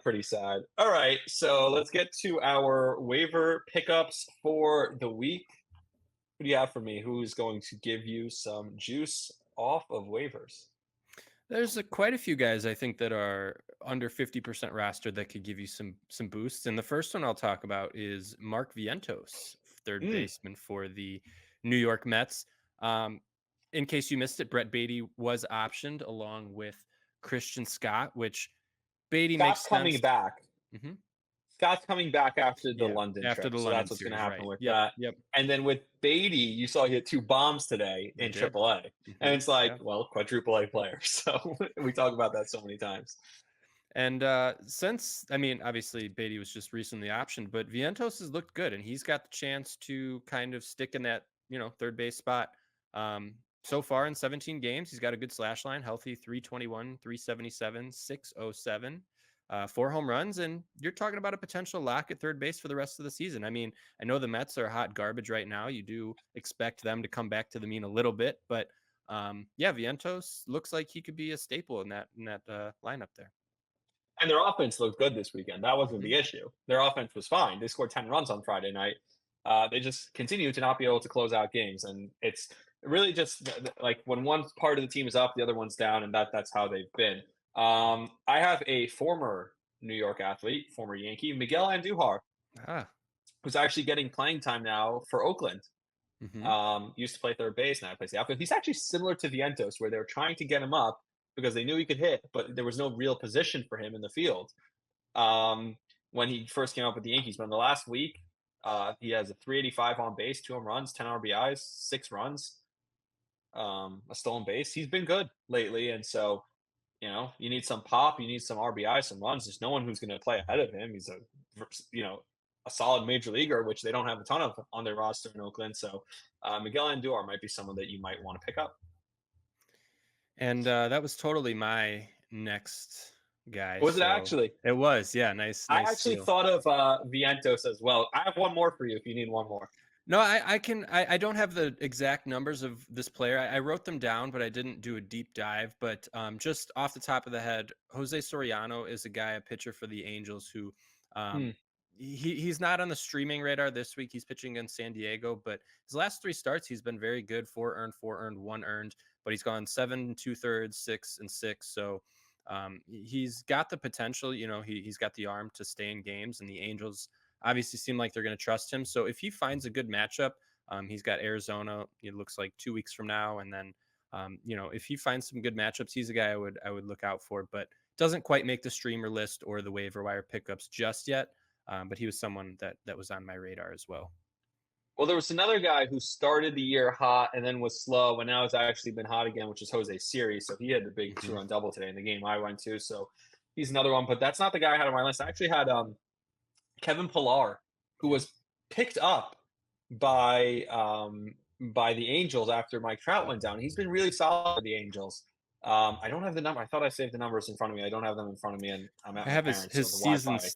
Pretty sad. All right, so let's get to our waiver pickups for the week. Who do you have for me? Who's going to give you some juice off of waivers? There's quite a few guys I think that are under 50% roster that could give you some boosts. And the first one I'll talk about is Mark Vientos, third Mm, baseman for the New York Mets. Um, in case you missed it, Brett Beatty was optioned along with Christian Scott, which Beatty Scott's makes coming sense. back. hmm Scott's coming back after the Yeah, London after trip, the so London that's what's going to series, happen right? with Yep, that. yep, And then with Beatty, you saw he hit two bombs today I in did. AAA, and it's like, Yeah. well, quadruple A player. So we talk about that so many times. And since, I mean, obviously Beatty was just recently optioned, but Vientos has looked good and he's got the chance to kind of stick in that, third base spot. So far in 17 games, he's got a good slash line, healthy 321, 377, 607, four home runs. And you're talking about a potential lock at third base for the rest of the season. I mean, I know the Mets are hot garbage right now. You do expect them to come back to the mean a little bit, but yeah, Vientos looks like he could be a staple in that lineup there. And their offense looked good this weekend. That wasn't Mhm. the issue. Their offense was fine. They scored 10 runs on Friday night. They just continue to not be able to close out games. And it's really just like when one part of the team is up, the other one's down, and that's how they've been. I have a former New York athlete, former Yankee, Miguel Andujar, Ah. who's actually getting playing time now for Oakland. Mhm. Used to play third base, now he plays the outfield. He's actually similar to Vientos, where they were trying to get him up because they knew he could hit, but there was no real position for him in the field um, when he first came up with the Yankees. But in the last week, he has a 385 on base, two home runs, 10 RBIs, 6 runs, a stolen base. He's been good lately, and so you need some pop, you need some RBI, some runs. There's no one who's going to play ahead of him. He's you know a solid major leaguer, which they don't have a ton of on their roster in Oakland. So Miguel Andujar might be someone that you might want to pick up. And that was totally my next guy. Was it So actually? it was, yeah, nice, I nice actually steal. thought of Vientos as well. I have one more for you if you need one more. No, I don't have the exact numbers of this player. I wrote them down, but I didn't do a deep dive. But just off the top of the head, Jose Soriano is a guy, a pitcher for the Angels who um, Hmm. he's not on the streaming radar this week. He's pitching in San Diego, but his last three starts, he's been very good. Four earned, one earned, but he's gone seven, two thirds, 6 and 6. So he's got the potential. He's got the arm to stay in games, and the Angels obviously seem like they're going to trust him. So if he finds a good matchup, he's got Arizona. It looks like 2 weeks from now, and then if he finds some good matchups, he's a guy I would look out for. But doesn't quite make the streamer list or the waiver wire pickups just yet. But he was someone that was on my radar as well. Well, there was another guy who started the year hot and then was slow, and now has actually been hot again, which is Jose Siri. So he had the big hmm two-run double today in the game I went to. So he's another one, but that's not the guy I had on my list. I actually had Kevin Pillar, who was picked up by by the Angels after Mike Trout went down. He's been really solid for the Angels. I don't have the number. I thought I saved the numbers in front of me. I don't have them in front of me, and I'm at I my have his parents, so his the season Wi-Fi.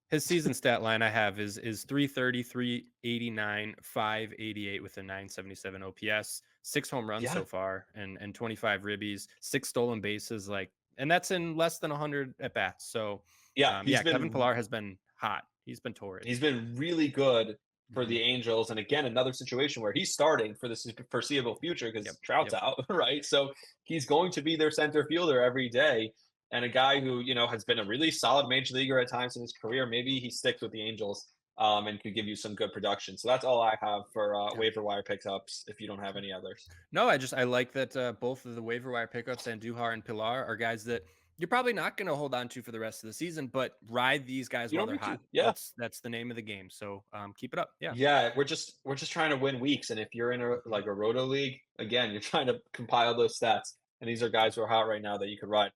his season stat line I have is 330, 389, 588 with a 977 OPS, six home runs Yeah, so far, and 25 ribbies, six stolen bases, and that's in less than 100 at bats. So, yeah, yeah, Kevin Pillar has been hot. He's been torrid. he's been really good for hmm the Angels. And again, another situation where he's starting for the foreseeable future Yep. because Trout's Yep. out, right? So he's going to be their center fielder every day. And a guy who, has been a really solid major leaguer at times in his career. Maybe he sticks with the Angels and could give you some good production. So that's all I have for Yeah. waiver wire pickups if you don't have any others. No, I like that both of the waiver wire pickups and Duhar and Pilar are guys that you're probably not going to hold on to for the rest of the season, but ride these guys You while don't they're need to. hot. Yeah. That's the name of the game. So keep it up. Yeah. Yeah, we're just trying to win weeks, and if you're in a roto league, again, you're trying to compile those stats, and these are guys who are hot right now that you could ride.